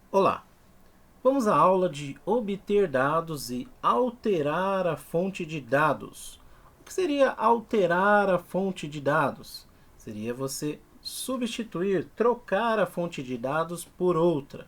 Olá, vamos à aula de obter dados e alterar a fonte de dados. O que seria alterar a fonte de dados? Seria você substituir, trocar a fonte de dados por outra.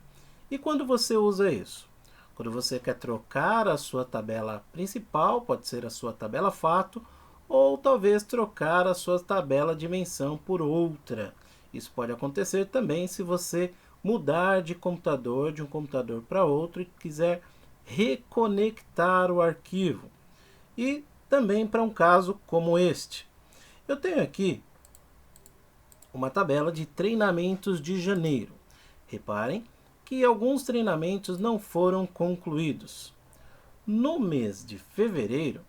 E quando você usa isso? Quando você quer trocar a sua tabela principal, pode ser a sua tabela fato, ou talvez trocar a sua tabela dimensão por outra. Isso pode acontecer também se você mudar de computador de um computador para outro e quiser reconectar o arquivo. E também para um caso como este. Eu tenho aqui uma tabela de treinamentos de janeiro. Reparem que alguns treinamentos não foram concluídos. No mês de fevereiro,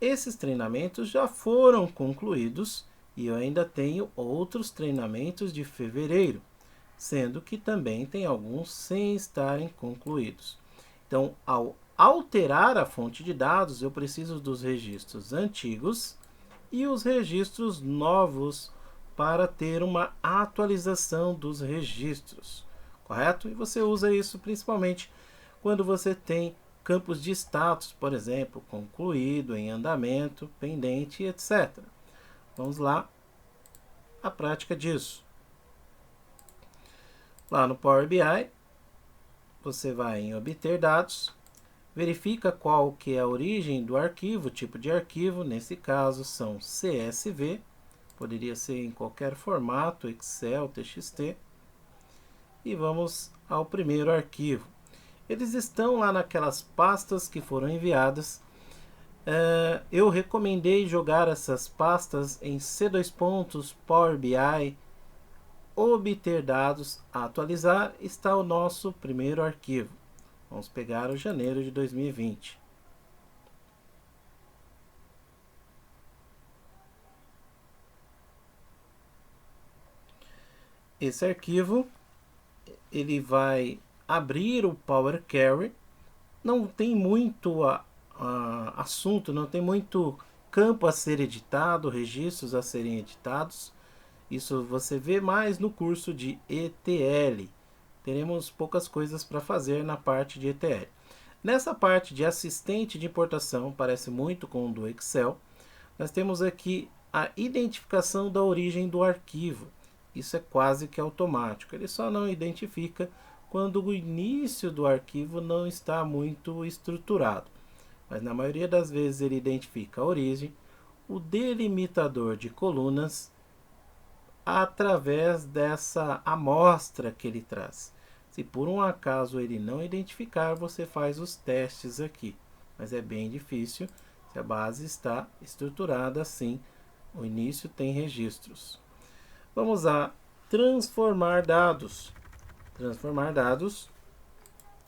esses treinamentos já foram concluídos e eu ainda tenho outros treinamentos de fevereiro, sendo que também tem alguns sem estarem concluídos. Então, ao alterar a fonte de dados, eu preciso dos registros antigos e os registros novos para ter uma atualização dos registros, correto? E você usa isso principalmente quando você tem campos de status, por exemplo, concluído, em andamento, pendente, etc. Vamos lá à prática disso. Lá no Power BI, você vai em obter dados, verifica qual que é a origem do arquivo, tipo de arquivo, nesse caso são CSV, poderia ser em qualquer formato, Excel, TXT, e vamos ao primeiro arquivo. Eles estão lá naquelas pastas que foram enviadas. Eu recomendei jogar essas pastas em C2 pontos, Power BI, obter dados, atualizar, está o nosso primeiro arquivo. Vamos pegar o janeiro de 2020. Esse arquivo ele vai abrir o Power Query. Não tem muito assunto, não tem muito campo a ser editado, registros a serem editados. Isso você vê mais no curso de ETL. Teremos poucas coisas para fazer na parte de ETL. Nessa parte de assistente de importação, parece muito com o do Excel, nós temos aqui a identificação da origem do arquivo. Isso é quase que automático. Ele só não identifica quando o início do arquivo não está muito estruturado. Mas na maioria das vezes ele identifica a origem, o delimitador de colunas, através dessa amostra que ele traz. Se por um acaso ele não identificar, você faz os testes aqui. Mas é bem difícil se a base está estruturada assim. O início tem registros. Vamos a transformar dados. Transformar dados,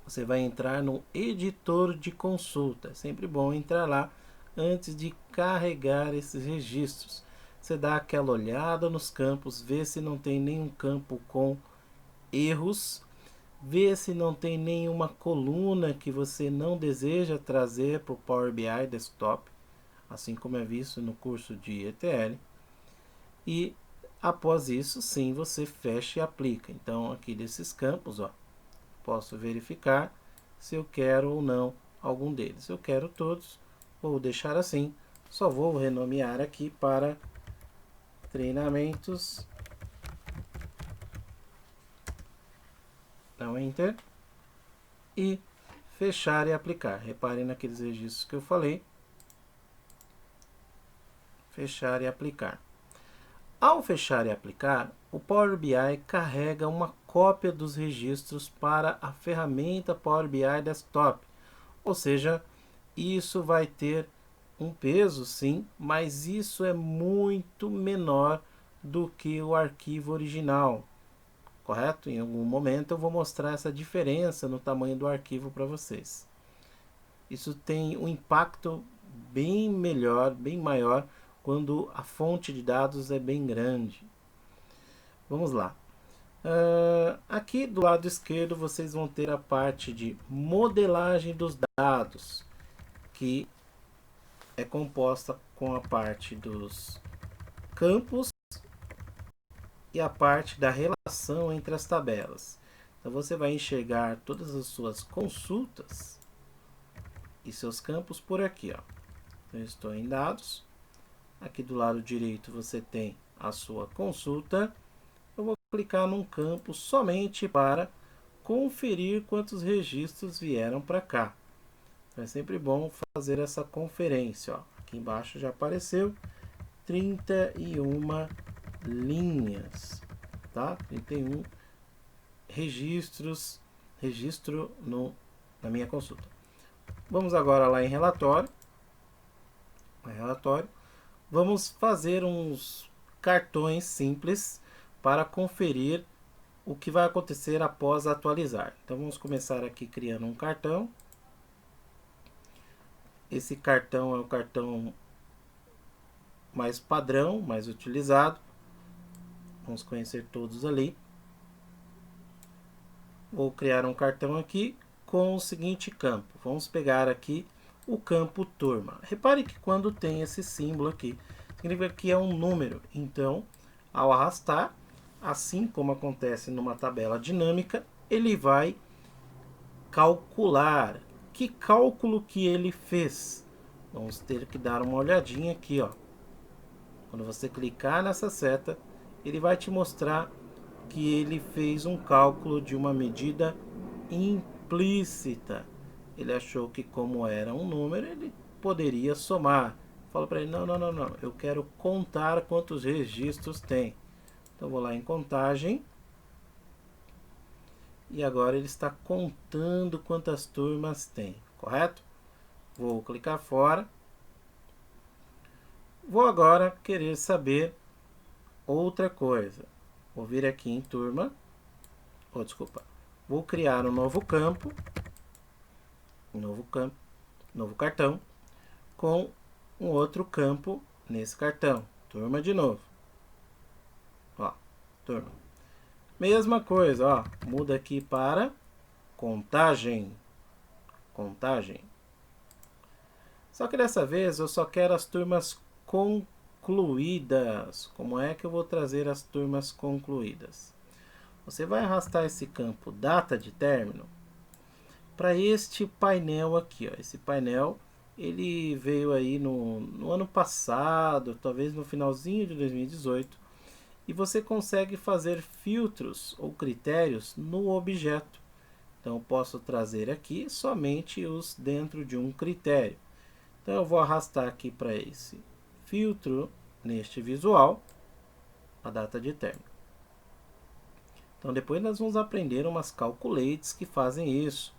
você vai entrar no editor de consulta. É sempre bom entrar lá antes de carregar esses registros. Você dá aquela olhada nos campos, vê se não tem nenhum campo com erros, vê se não tem nenhuma coluna que você não deseja trazer para o Power BI Desktop, assim como é visto no curso de ETL. E após isso, sim, você fecha e aplica. Então, aqui desses campos, ó, posso verificar se eu quero ou não algum deles. Eu quero todos, vou deixar assim. Só vou renomear aqui para treinamentos. Dá um Enter. E fechar e aplicar. Reparem naqueles registros que eu falei. Fechar e aplicar. Ao fechar e aplicar, o Power BI carrega uma cópia dos registros para a ferramenta Power BI Desktop. Ou seja, isso vai ter um peso, sim, mas isso é muito menor do que o arquivo original, correto? Em algum momento eu vou mostrar essa diferença no tamanho do arquivo para vocês. Isso tem um impacto bem melhor, bem maior, quando a fonte de dados é bem grande. Vamos lá. Aqui do lado esquerdo vocês vão ter a parte de modelagem dos dados, que é composta com a parte dos campos e a parte da relação entre as tabelas. Então você vai enxergar todas as suas consultas e seus campos por aqui, ó. Então, eu estou em dados. Aqui do lado direito você tem a sua consulta. Eu vou clicar num campo somente para conferir quantos registros vieram para cá. Então, é sempre bom fazer essa conferência, ó. Aqui embaixo já apareceu 31 linhas, tá? 31 registro na minha consulta. Vamos agora lá em relatório. Vamos fazer uns cartões simples para conferir o que vai acontecer após atualizar. Então vamos começar aqui criando um cartão. Esse cartão é o cartão mais padrão, mais utilizado. Vamos conhecer todos ali. Vou criar um cartão aqui com o seguinte campo. Vamos pegar aqui o campo turma. Repare que quando tem esse símbolo aqui, significa que é um número. Então, ao arrastar, assim como acontece numa tabela dinâmica, ele vai calcular. Que cálculo que ele fez? Vamos ter que dar uma olhadinha aqui, ó. Quando você clicar nessa seta, ele vai te mostrar que ele fez um cálculo de uma medida implícita. Ele achou que, como era um número, ele poderia somar. Fala para ele: não, eu quero contar quantos registros tem. Então vou lá em contagem. E agora ele está contando quantas turmas tem, correto? Vou clicar fora. Vou agora querer saber outra coisa. Vou vir aqui em turma. Vou criar um novo campo. Novo cartão. Com um outro campo nesse cartão. Turma de novo. Ó, turma. Mesma coisa, ó. Muda aqui para contagem. Só que dessa vez eu só quero as turmas concluídas. Como é que eu vou trazer as turmas concluídas? Você vai arrastar esse campo data de término para este painel aqui, ó. Esse painel ele veio aí no ano passado, talvez no finalzinho de 2018, e você consegue fazer filtros ou critérios no objeto. Então eu posso trazer aqui somente os dentro de um critério. Então eu vou arrastar aqui para esse filtro neste visual a data de término. Então depois nós vamos aprender umas calculates que fazem isso,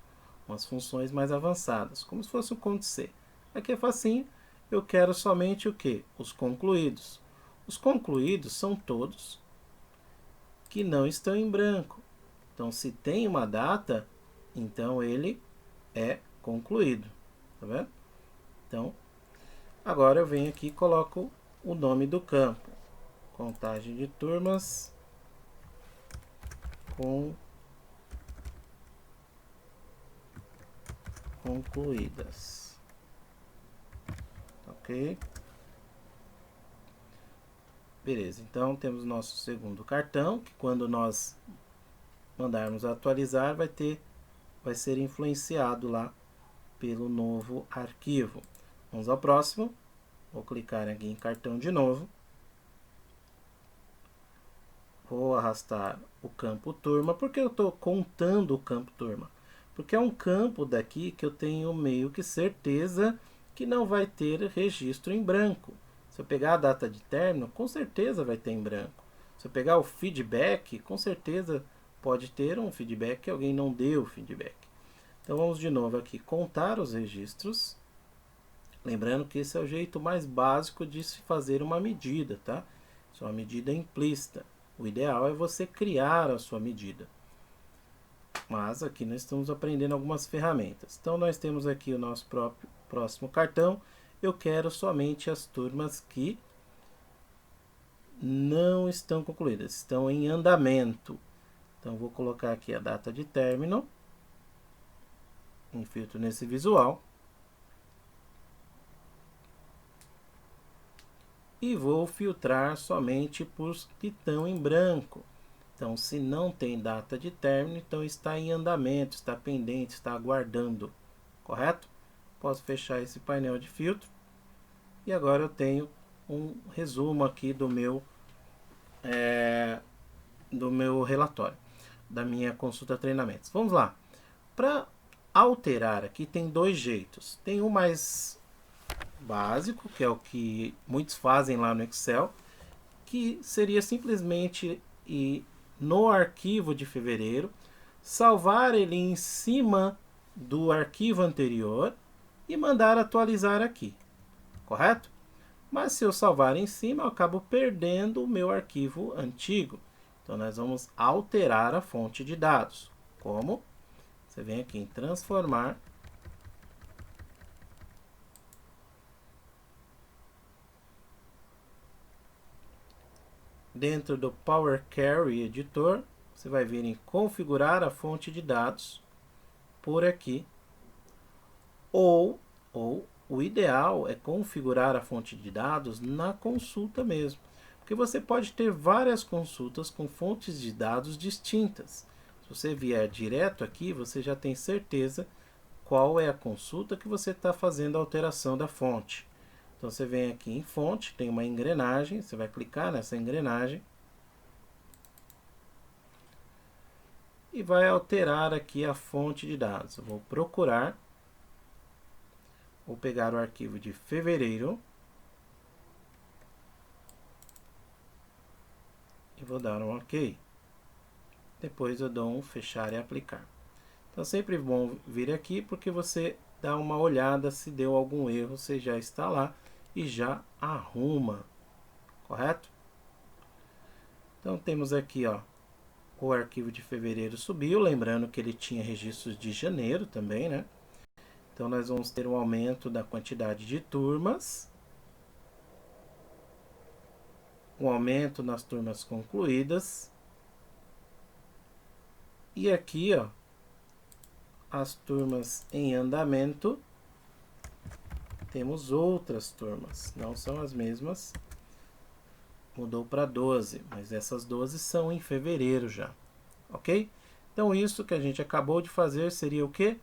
umas funções mais avançadas, como se fosse um conto C. Aqui é facinho, eu quero somente o que? Os concluídos. Os concluídos são todos que não estão em branco. Então se tem uma data, então ele é concluído. Tá vendo? Então, agora eu venho aqui e coloco o nome do campo. Contagem de turmas concluídas. Ok? Beleza, então temos nosso segundo cartão, que quando nós mandarmos atualizar, vai ser influenciado lá pelo novo arquivo. Vamos ao próximo. Vou clicar aqui em cartão de novo. Vou arrastar o campo turma. Por que eu estou contando o campo turma? Porque é um campo daqui que eu tenho meio que certeza que não vai ter registro em branco. Se eu pegar a data de término, com certeza vai ter em branco. Se eu pegar o feedback, com certeza pode ter um feedback que alguém não deu feedback. Então vamos de novo aqui contar os registros. Lembrando que esse é o jeito mais básico de se fazer uma medida, tá? Isso é uma medida implícita. O ideal é você criar a sua medida. Mas aqui nós estamos aprendendo algumas ferramentas. Então nós temos aqui o nosso próximo cartão. Eu quero somente as turmas que não estão concluídas, estão em andamento. Então vou colocar aqui a data de término. Infiltro nesse visual. E vou filtrar somente por os que estão em branco. Então, se não tem data de término, então está em andamento, está pendente, está aguardando, correto? Posso fechar esse painel de filtro. E agora eu tenho um resumo aqui do meu relatório, da minha consulta treinamentos. Vamos lá. Para alterar aqui tem dois jeitos. Tem um mais básico, que é o que muitos fazem lá no Excel, que seria simplesmente ir no arquivo de fevereiro, salvar ele em cima do arquivo anterior e mandar atualizar aqui, correto? Mas se eu salvar em cima, eu acabo perdendo o meu arquivo antigo. Então, nós vamos alterar a fonte de dados. Como? Você vem aqui em transformar. Dentro do Power Query Editor, você vai vir em configurar a fonte de dados por aqui. Ou o ideal é configurar a fonte de dados na consulta mesmo. Porque você pode ter várias consultas com fontes de dados distintas. Se você vier direto aqui, você já tem certeza qual é a consulta que você está fazendo a alteração da fonte. Então você vem aqui em fonte, tem uma engrenagem, você vai clicar nessa engrenagem e vai alterar aqui a fonte de dados. Eu vou procurar, vou pegar o arquivo de fevereiro e vou dar um OK. Depois eu dou um fechar e aplicar. Então é sempre bom vir aqui porque você dá uma olhada se deu algum erro, você já está lá e já arruma, correto? Então temos aqui, ó, o arquivo de fevereiro subiu, lembrando que ele tinha registros de janeiro também, né? Então nós vamos ter um aumento da quantidade de turmas, um aumento nas turmas concluídas, e aqui, ó, as turmas em andamento, temos outras turmas, não são as mesmas, mudou para 12, mas essas 12 são em fevereiro já, ok? Então isso que a gente acabou de fazer seria o quê?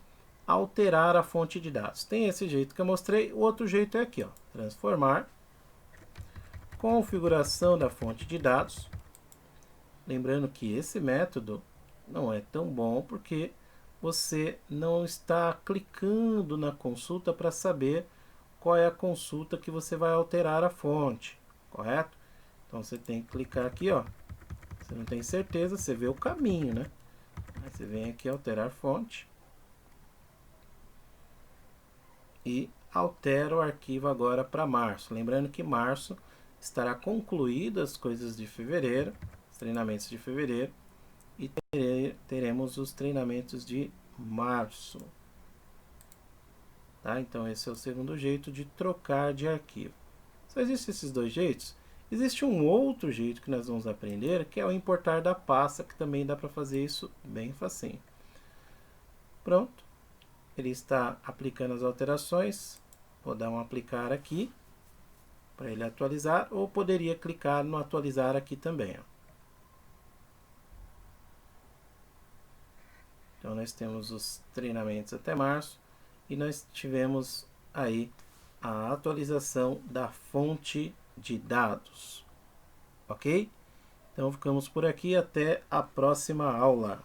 Alterar a fonte de dados. Tem esse jeito que eu mostrei, o outro jeito é aqui, ó, transformar, configuração da fonte de dados. Lembrando que esse método não é tão bom porque você não está clicando na consulta para saber qual é a consulta que você vai alterar a fonte, correto? Então você tem que clicar aqui, ó. Você não tem certeza, você vê o caminho, né? Aí você vem aqui alterar fonte e altera o arquivo agora para março. Lembrando que março estará concluídas as coisas de fevereiro, os treinamentos de fevereiro, e teremos os treinamentos de março. Tá? Então esse é o segundo jeito de trocar de arquivo. Só existem esses dois jeitos. Existe um outro jeito que nós vamos aprender, que é o importar da pasta, que também dá para fazer isso bem facinho. Pronto. Ele está aplicando as alterações. Vou dar um aplicar aqui, para ele atualizar, ou poderia clicar no atualizar aqui também. Ó. Então nós temos os treinamentos até março, e nós tivemos aí a atualização da fonte de dados, ok? Então ficamos por aqui, até a próxima aula.